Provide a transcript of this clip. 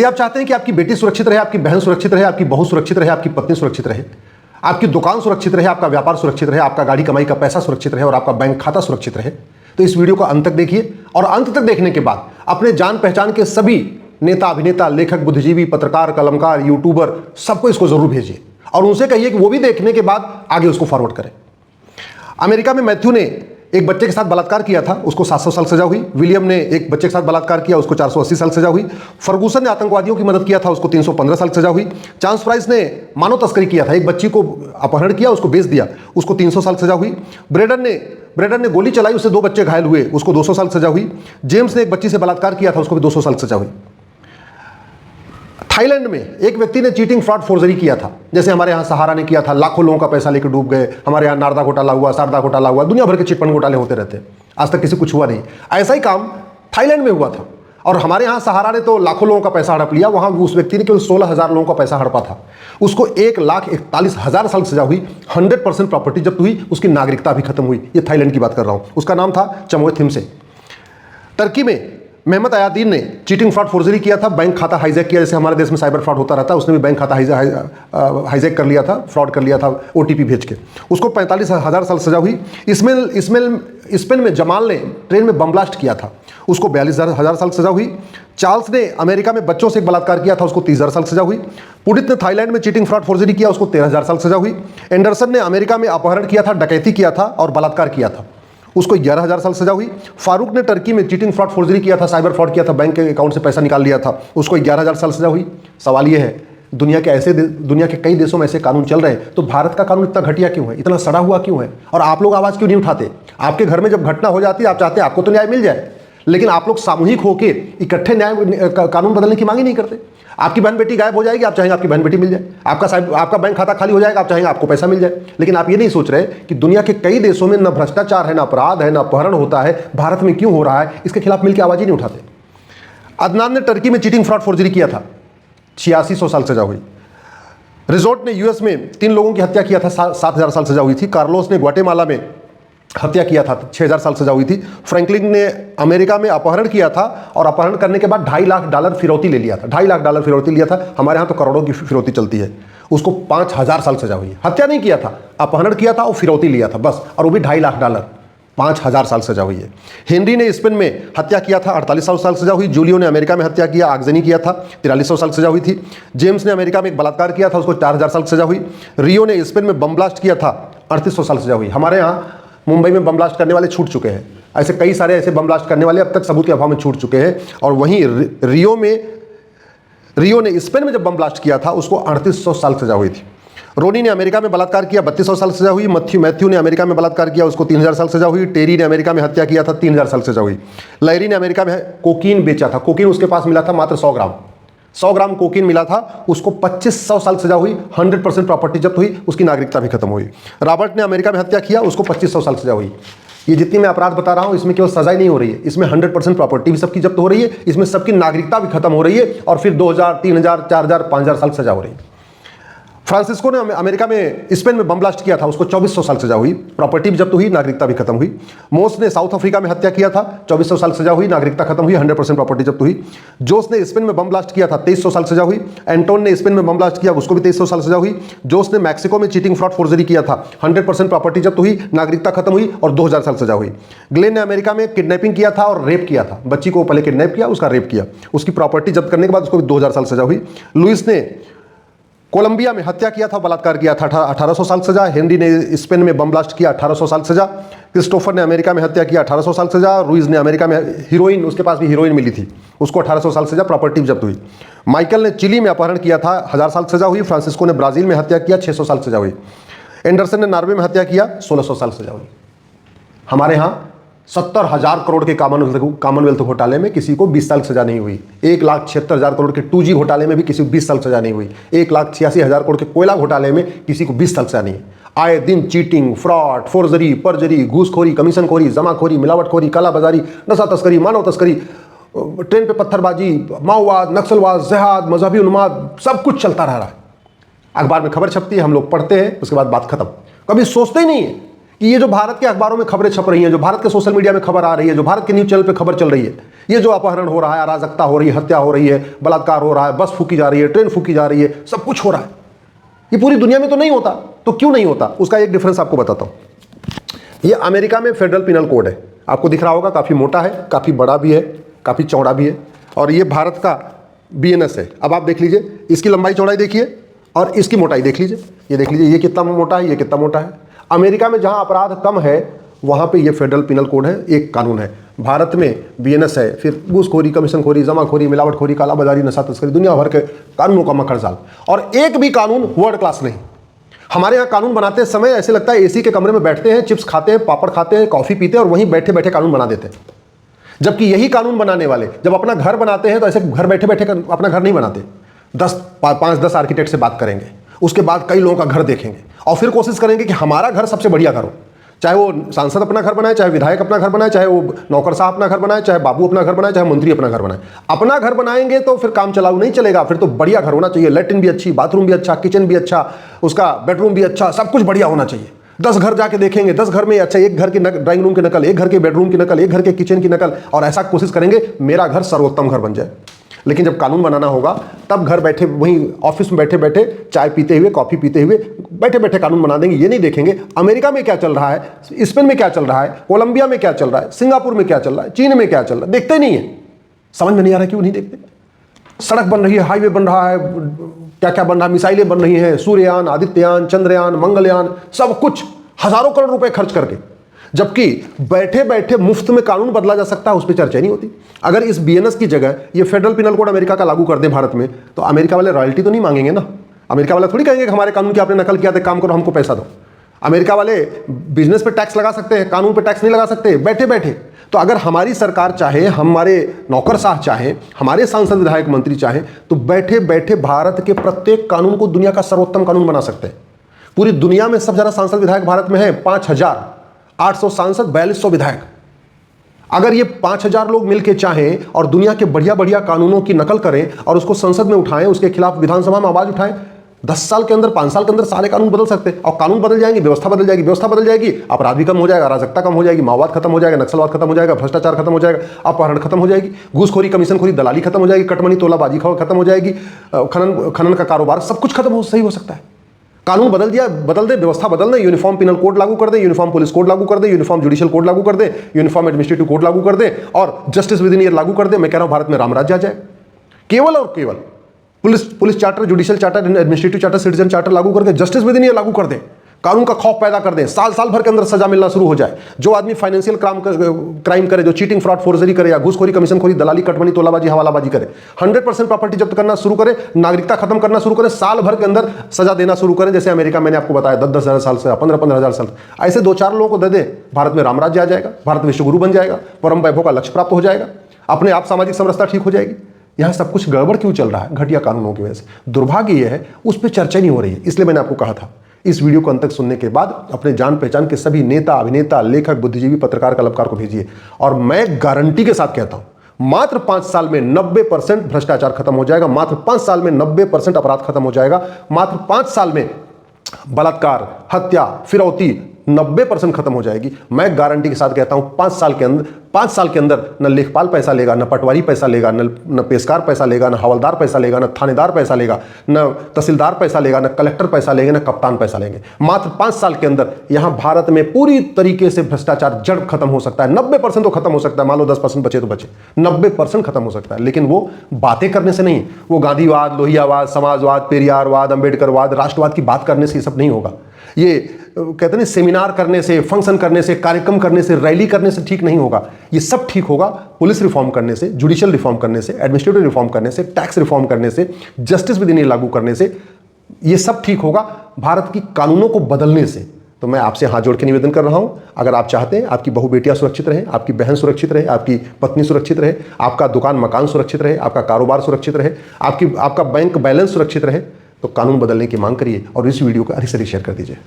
यदि आप चाहते हैं कि आपकी बेटी सुरक्षित रहे, आपकी बहन सुरक्षित रहे, आपकी बहू सुरक्षित रहे, आपकी पत्नी सुरक्षित रहे, आपकी दुकान सुरक्षित रहे, आपका व्यापार सुरक्षित रहे, आपका गाड़ी कमाई का पैसा सुरक्षित रहे और आपका बैंक खाता सुरक्षित रहे, तो इस वीडियो को अंत तक देखिए। और अंत तक देखने के बाद अपने जान पहचान के सभी नेता, अभिनेता, लेखक, बुद्धिजीवी, पत्रकार, कलमकार, यूट्यूबर, सबको इसको जरूर भेजिए और उनसे कहिए कि वो भी देखने के बाद आगे उसको फॉरवर्ड करें। अमेरिका में मैथ्यू ने एक बच्चे के साथ बलात्कार किया था, उसको 700 साल सजा हुई। विलियम ने एक बच्चे के साथ बलात्कार किया, उसको 480 साल सजा हुई। फर्गूसन ने आतंकवादियों की मदद किया था, उसको 315 साल सजा हुई। चांस प्राइस ने मानव तस्करी किया था, एक बच्ची को अपहरण किया, उसको बेच दिया, उसको 300 साल सजा हुई। ब्रेडन ने गोली चलाई, उससे 2 बच्चे घायल हुए, उसको 200 साल सजा हुई। जेम्स ने एक बच्ची से बलात्कार किया था, उसको भी 200 साल सजा हुई। थाईलैंड में एक व्यक्ति ने चीटिंग, फ्रॉड, फोर्जरी किया था, जैसे हमारे यहाँ सहारा ने किया था, लाखों लोगों का पैसा लेकर डूब गए। हमारे यहाँ नारदा घोटाला हुआ, शारदा घोटाला हुआ, दुनिया भर के चिटफंड घोटाले होते रहते हैं, आज तक किसी कुछ हुआ नहीं। ऐसा ही काम थाईलैंड में हुआ था और हमारे यहाँ सहारा ने तो लाखों लोगों का पैसा हड़प लिया, वहाँ उस व्यक्ति ने केवल 16,000 लोगों का पैसा हड़पा था, उसको 1,41,000 साल सजा हुई, 100% प्रॉपर्टी जब्त हुई, उसकी नागरिकता भी खत्म हुई। ये थाईलैंड की बात कर रहा हूँ, उसका नाम था चमोय थिम्से। टर्की में मेहमत अयादीन ने चीटिंग, फ्रॉड, फोर्जरी किया था, बैंक खाता हाईजैक किया, जैसे हमारे देश में साइबर फ्रॉड होता रहता है, उसने भी बैंक खाता हाईजैक कर लिया था, फ्रॉड कर लिया था ओटीपी भेज के, उसको 45,000 साल सजा हुई। स्पेन में जमाल ने ट्रेन में बम ब्लास्ट किया था, उसको 42,000 साल सजा हुई। चार्ल्स ने अमेरिका में बच्चों से बलात्कार किया था, उसको 30,000 साल सजा हुई। पुडित ने थाईलैंड में चीटिंग, फ्रॉड, फोर्जरी किया, उसको 13,000 साल सजा हुई। एंडरसन ने अमेरिका में अपहरण किया था, डकैती किया था और बलात्कार किया था, उसको 11,000 साल सजा हुई। फारूक ने टर्की में चीटिंग, फ्रॉड, फोर्जरी किया था, साइबर फ्रॉड किया था, बैंक के अकाउंट से पैसा निकाल लिया था, उसको 11,000 साल सजा हुई। सवाल ये है, दुनिया के कई देशों में ऐसे कानून चल रहे हैं, तो भारत का कानून इतना घटिया क्यों है, इतना सड़ा हुआ क्यों है, और आप लोग आवाज़ क्यों नहीं उठाते? आपके घर में जब घटना हो जाती है, आप चाहते हैं आपको तो न्याय मिल जाए, लेकिन आप लोग सामूहिक होकर इकट्ठे न्याय कानून बदलने की मांग ही नहीं करते। आपकी बहन बेटी गायब हो जाएगी, आप चाहेंगे आपकी बहन बेटी मिल जाए, आपका बैंक खाता खाली हो जाएगा, आप चाहेंगे आपको पैसा मिल जाए, लेकिन आप ये नहीं सोच रहे कि दुनिया के कई देशों में न भ्रष्टाचार है, न अपराध है, न अपहरण होता है, भारत में क्यों हो रहा है, इसके खिलाफ मिलकर आवाज ही नहीं उठाते। अदनान ने टर्की में चीटिंग, फ्रॉड, फोर्जरी किया था, 8600 साल सजा हुई। रिजोर्ट ने यूएस में 3 लोगों की हत्या किया था, 7,000 साल सजा हुई थी। कार्लोस ने ग्वाटेमाला में हत्या किया था, 6,000 साल सजा हुई थी। फ्रैंकलिन ने अमेरिका में अपहरण किया था और अपहरण करने के बाद $2.5 लाख फिरौती ले लिया था, $2.5 लाख फिरौती लिया था। हमारे यहाँ तो करोड़ों की फिरौती चलती है, उसको 5,000 साल सजा हुई। हत्या नहीं किया था, अपहरण किया था और फिरौती लिया था बस, और वो भी $2.5 लाख, 5,000 साल सजा हुई है। हेनरी ने स्पेन में हत्या किया था, 4800 साल सजा हुई। जूलियो ने अमेरिका में हत्या किया, आगजनी किया था, 4300 साल सजा हुई थी। जेम्स ने अमेरिका में एक बलात्कार किया था, उसको 4,000 साल सजा हुई। रियो ने स्पेन में बम ब्लास्ट किया था, 3800 साल सजा हुई। हमारे यहाँ मुंबई में बम ब्लास्ट करने वाले छूट चुके हैं, ऐसे कई सारे ऐसे बम ब्लास्ट करने वाले अब तक सबूत के अभाव में छूट चुके हैं। और वहीं रियो ने स्पेन में जब बम ब्लास्ट किया था, उसको 3800 साल सजा हुई थी। रोनी ने अमेरिका में बलात्कार किया, 3200 साल सजा हुई। मैथ्यू ने अमेरिका में बलात्कार किया, उसको 3,000 साल सजा हुई। टेरी ने अमेरिका में हत्या किया था, 3,000 साल सजा हुई। लैरी ने अमेरिका में कोकीन बेचा था, कोकीन उसके पास मिला था मात्र 100 ग्राम कोकीन मिला था, उसको 2500 साल सजा हुई, 100% प्रॉपर्टी जब्त हुई, उसकी नागरिकता भी खत्म हुई। रॉबर्ट ने अमेरिका में हत्या किया, उसको 2500 साल सजा हुई। ये जितनी मैं अपराध बता रहा हूं, इसमें केवल सजा ही नहीं हो रही है, इसमें 100% प्रॉपर्टी भी सबकी जब्त हो रही है, इसमें सबकी नागरिकता भी खत्म हो रही है, और फिर 2,000, 3,000, 4,000, 5,000 साल सजा हो रही है। फ्रांसिस्को ने अमेरिका में स्पेन में बम ब्लास्ट किया था, उसको 2,400 साल सजा हुई, प्रॉपर्टी भी जब्त हुई, नागरिकता भी खत्म हुई। मोस ने साउथ अफ्रीका में हत्या किया था, 2,400 साल सजा हुई, नागरिकता खत्म हुई, 100% प्रॉपर्टी जब्त हुई। जोस ने स्पेन में बम ब्लास्ट किया था, 2,300 साल सजा हुई। एंटोन ने स्पेन में बम ब्लास्ट किया, उसको भी 2,300 साल सजा हुई। जोस ने मैक्सिको में चीटिंग, फ्रॉड, फोर्जरी किया था, 100% प्रॉपर्टी जब्त हुई, नागरिकता खत्म हुई और 2,000 साल सजा हुई। ग्लेन ने अमेरिका में किडनैपिंग किया था और रेप किया था, बच्ची को पहले किडनैप किया, उसका रेप किया, उसकी प्रॉपर्टी जब्त करने के बाद उसको भी 2,000 साल सजा हुई। लुइस ने कोलंबिया में हत्या किया था, बलात्कार किया था, 1,800 साल सजा। हेनरी ने स्पेन में बम ब्लास्ट किया, 1,800 साल सजा। क्रिस्टोफर ने अमेरिका में हत्या किया, 1,800 साल सजा। रुइज ने अमेरिका में हीरोइन, उसके पास भी हीरोइन मिली थी, उसको 1,800 साल सजा, प्रॉपर्टी जब्त हुई। माइकल ने चिली में अपहरण किया था, 1,000 साल सजा हुई। फ्रांसिस्को ने ब्राजील में हत्या किया, 600 साल सजा हुई। एंडरसन ने नॉर्वे में हत्या किया, 1,600 साल सजा हुई। हमारे यहाँ 70,000 करोड़ के कॉमनवेल्थ घोटाले में किसी को 20 साल सजा नहीं हुई। 1,76,000 करोड़ के 2G घोटाले में भी किसी को 20 साल सजा नहीं हुई। 1,86,000 करोड़ के कोयला घोटाले में किसी को 20 साल सजा नहीं है। आए दिन चीटिंग, फ्रॉड, फोर्जरी, परजरी, घूसखोरी, कमीशनखोरी, जमाखोरी, मिलावटखोरी, कालाबाजारी, नशा तस्करी, मानव तस्करी, ट्रेन पे पत्थरबाजी, माओवाद, नक्सलवाद, जिहाद, मजहबी उन्माद, सब कुछ चलता रह रहा है। अखबार में खबर छपती है, हम लोग पढ़ते हैं, उसके बाद बात खत्म। कभी सोचते ही नहीं है कि ये जो भारत के अखबारों में खबरें छप रही हैं, जो भारत के सोशल मीडिया में खबर आ रही है, जो भारत के न्यूज़ चैनल पे खबर चल रही है, ये जो अपहरण हो रहा है, अराजकता हो रही है, हत्या हो रही है, बलात्कार हो रहा है, बस फूकी जा रही है, ट्रेन फूकी जा रही है, सब कुछ हो रहा है, ये पूरी दुनिया में तो नहीं होता। तो क्यों नहीं होता, उसका एक डिफरेंस आपको बताता हूँ। ये अमेरिका में फेडरल पिनल कोड है, आपको दिख रहा होगा, काफ़ी मोटा है, काफ़ी बड़ा भी है, काफ़ी चौड़ा भी है। और ये भारत का BNS है। अब आप देख लीजिए, इसकी लंबाई चौड़ाई देखिए और इसकी मोटाई देख लीजिए, ये देख लीजिए, ये कितना मोटा है, ये कितना मोटा है। अमेरिका में जहां अपराध कम है वहां पे ये फेडरल पिनल कोड है, एक कानून है। भारत में BNS है, फिर घूसखोरी, कमीशनखोरी, जमाखोरी, मिलावटखोरी, कालाबाजारी, नशा तस्करी, दुनिया भर के कानूनों का मखर जाल, और एक भी कानून वर्ल्ड क्लास नहीं। हमारे यहाँ कानून बनाते समय ऐसे लगता है AC के कमरे में बैठते हैं, चिप्स खाते हैं, पापड़ खाते हैं, कॉफी पीते हैं और वहीं बैठे बैठे कानून बना देते हैं। जबकि यही कानून बनाने वाले जब अपना घर बनाते हैं तो ऐसे घर बैठे बैठे अपना घर नहीं बनाते, 5-10 आर्किटेक्ट से बात करेंगे, उसके बाद कई लोगों का घर देखेंगे और फिर कोशिश करेंगे कि हमारा घर सबसे बढ़िया घर हो। चाहे वो सांसद अपना घर बनाए, चाहे विधायक अपना घर बनाए, चाहे वो नौकरशाह अपना घर बनाए, चाहे बाबू अपना घर बनाए, चाहे मंत्री अपना घर बनाए। अपना घर बनाएंगे तो फिर काम चलाऊ नहीं चलेगा, फिर तो बढ़िया घर होना चाहिए, लैट्रिन भी अच्छी, बाथरूम भी अच्छा, किचन भी अच्छा, उसका बेडरूम भी अच्छा, सब कुछ बढ़िया होना चाहिए। 10 घर जाके देखेंगे, 10 घर में अच्छा, एक घर की ड्राइंग रूम की नकल, एक घर के बेडरूम की नकल, एक घर के किचन की नकल, और ऐसा कोशिश करेंगे मेरा घर सर्वोत्तम घर बन जाए। लेकिन जब कानून बनाना होगा तब घर बैठे, वहीं ऑफिस में बैठे बैठे चाय पीते हुए, कॉफी पीते हुए बैठे बैठे कानून बना देंगे। ये नहीं देखेंगे अमेरिका में क्या चल रहा है, स्पेन में क्या चल रहा है, कोलंबिया में क्या चल रहा है, सिंगापुर में क्या चल रहा है, चीन में क्या चल रहा है, देखते नहीं है। समझ में नहीं आ रहा क्यों नहीं देखते। सड़क बन रही है, हाईवे बन रहा है, क्या क्या बन रहा है, मिसाइलें बन रही हैं, सूर्ययान, आदित्ययान, चंद्रयान, मंगलयान, सब कुछ हजारों करोड़ रुपए खर्च करके, जबकि बैठे बैठे मुफ्त में कानून बदला जा सकता है, उस पर चर्चा नहीं होती। अगर इस BNS की जगह ये फेडरल पिनल कोड अमेरिका का लागू कर दें भारत में, तो अमेरिका वाले रॉयल्टी तो नहीं मांगेंगे ना। अमेरिका वाले थोड़ी कहेंगे कि हमारे कानून की आपने नकल किया था, काम करो, हमको पैसा दो। अमेरिका वाले बिजनेस पे टैक्स लगा सकते हैं, कानून पे टैक्स नहीं लगा सकते बैठे बैठे। तो अगर हमारी सरकार चाहे, हमारे नौकरशाह चाहे, हमारे सांसद विधायक मंत्री चाहे, तो बैठे बैठे भारत के प्रत्येक कानून को दुनिया का सर्वोत्तम कानून बना सकते हैं। पूरी दुनिया में सबसे ज्यादा सांसद विधायक भारत में है, 5800 सांसद, 4200 विधायक। अगर ये 5000 लोग मिलकर चाहें और दुनिया के बढ़िया बढ़िया कानूनों की नकल करें और उसको संसद में उठाएं, उसके खिलाफ विधानसभा में आवाज उठाएं, 10 साल के अंदर, 5 साल के अंदर सारे कानून बदल सकते हैं। और कानून बदल जाएंगे, व्यवस्था बदल जाएगी, व्यवस्था बदल जाएगी, अपराध भी कम हो जाएगा, अराजकता कम हो जाएगी, माओवाद खत्म हो जाएगा, नक्सलवाद खत्म हो जाएगा, भ्रष्टाचार खत्म हो जाएगा, अपहरण खत्म हो जाएगी, घूसखोरी, कमीशनखोरी, दलाली खत्म हो जाएगी, कटमनी तोलाबाजी खत्म हो जाएगी, खनन का कारोबार, सब कुछ खत्म सही हो सकता है। कानून बदल दे, व्यवस्था बदल दे, यूनिफॉर्म पिनल कोड लागू कर दे, यूनिफॉर्म पुलिस कोड लागू कर दे, यूनिफॉर्म जुडिशियल कोड लागू कर दे, यूनिफॉर्म एडमिनिस्ट्रेटिव कोड लागू कर दे और जस्टिस विद इन ईयर लागू कर दे। मैं कह रहा हूं भारत में राम राज्य आ जाए। केवल और केवल police charter, judicial charter, administrative charter, citizen charter लागू करके जस्टिस विद इन ईयर लागू कर दे, कानून का खौफ पैदा कर दें, साल भर के अंदर सजा मिलना शुरू हो जाए। जो आदमी फाइनेंशियल क्राइम करे, जो चीटिंग, फ्रॉड, फोर्जरी करे, या घूसखोरी, कमीशनखोरी, दलाली, कटमनी, तोलाबाजी, हवालाबाजी करे, 100% प्रॉपर्टी जब्त करना शुरू करे, नागरिकता खत्म करना शुरू करे, साल भर के अंदर सजा देना शुरू करें। जैसे अमेरिका, मैंने आपको बताया, 10-10 हजार साल से 15-15 हजार साल, ऐसे 2-4 लोगों को दे दे, भारत में राम राज्य आ जाएगा, भारत विश्वगुरु बन जाएगा, परम वैभव का लक्ष्य प्राप्त हो जाएगा, अपने आप सामाजिक समरसता ठीक हो जाएगी। यहां सब कुछ गड़बड़ क्यों चल रहा है? घटिया कानूनों की वजह से। दुर्भाग्य यह है उस पर चर्चा नहीं हो रही है। इसलिए मैंने आपको कहा था, इस वीडियो को अंत तक सुनने के बाद अपने जान पहचान के सभी नेता, अभिनेता, लेखक, बुद्धिजीवी, पत्रकार, कलाकार को भेजिए। और मैं गारंटी के साथ कहता हूं, मात्र 5 साल में 90% भ्रष्टाचार खत्म हो जाएगा, मात्र 5 साल में 90% अपराध खत्म हो जाएगा, मात्र 5 साल में बलात्कार, हत्या, फिरौती 90% खत्म हो जाएगी। मैं गारंटी के साथ कहता हूं 5 साल के अंदर न लेखपाल पैसा लेगा, न पटवारी पैसा लेगा, न पेशकार पैसा लेगा, न हवलदार पैसा लेगा, न थानेदार पैसा लेगा, न तहसीलदार पैसा लेगा, न कलेक्टर पैसा लेंगे, न कप्तान पैसा लेंगे। मात्र 5 साल के अंदर यहां भारत में पूरी तरीके से भ्रष्टाचार जड़ खत्म हो सकता है। 90% तो खत्म हो सकता है, मान लो 10% बचे तो बचे, 90% खत्म हो सकता है। लेकिन वो बातें करने से नहीं, वो गांधीवाद, लोहियावाद, समाजवाद, पेरियारवाद, अंबेडकरवाद, राष्ट्रवाद की बात करने से ये सब नहीं होगा। ये कहते हैं सेमिनार करने से, फंक्शन करने से, कार्यक्रम करने से, रैली करने से ठीक नहीं होगा। ये सब ठीक होगा पुलिस रिफॉर्म करने से, जुडिशियल रिफॉर्म करने से, एडमिनिस्ट्रेटिव रिफॉर्म करने से, टैक्स रिफॉर्म करने से, जस्टिस विद इन ईयर लागू करने से। ये सब ठीक होगा भारत की कानूनों को बदलने से। तो मैं आपसे हाथ जोड़ के निवेदन कर रहा हूं, अगर आप चाहते हैं आपकी बहू बेटियां सुरक्षित रहे, आपकी बहन सुरक्षित रहे, आपकी पत्नी सुरक्षित रहे, आपका दुकान मकान सुरक्षित रहे, आपका कारोबार सुरक्षित रहे, आपका बैंक बैलेंस सुरक्षित रहे, तो कानून बदलने की मांग करिए और इस वीडियो को अधिक से अधिक शेयर कर दीजिए।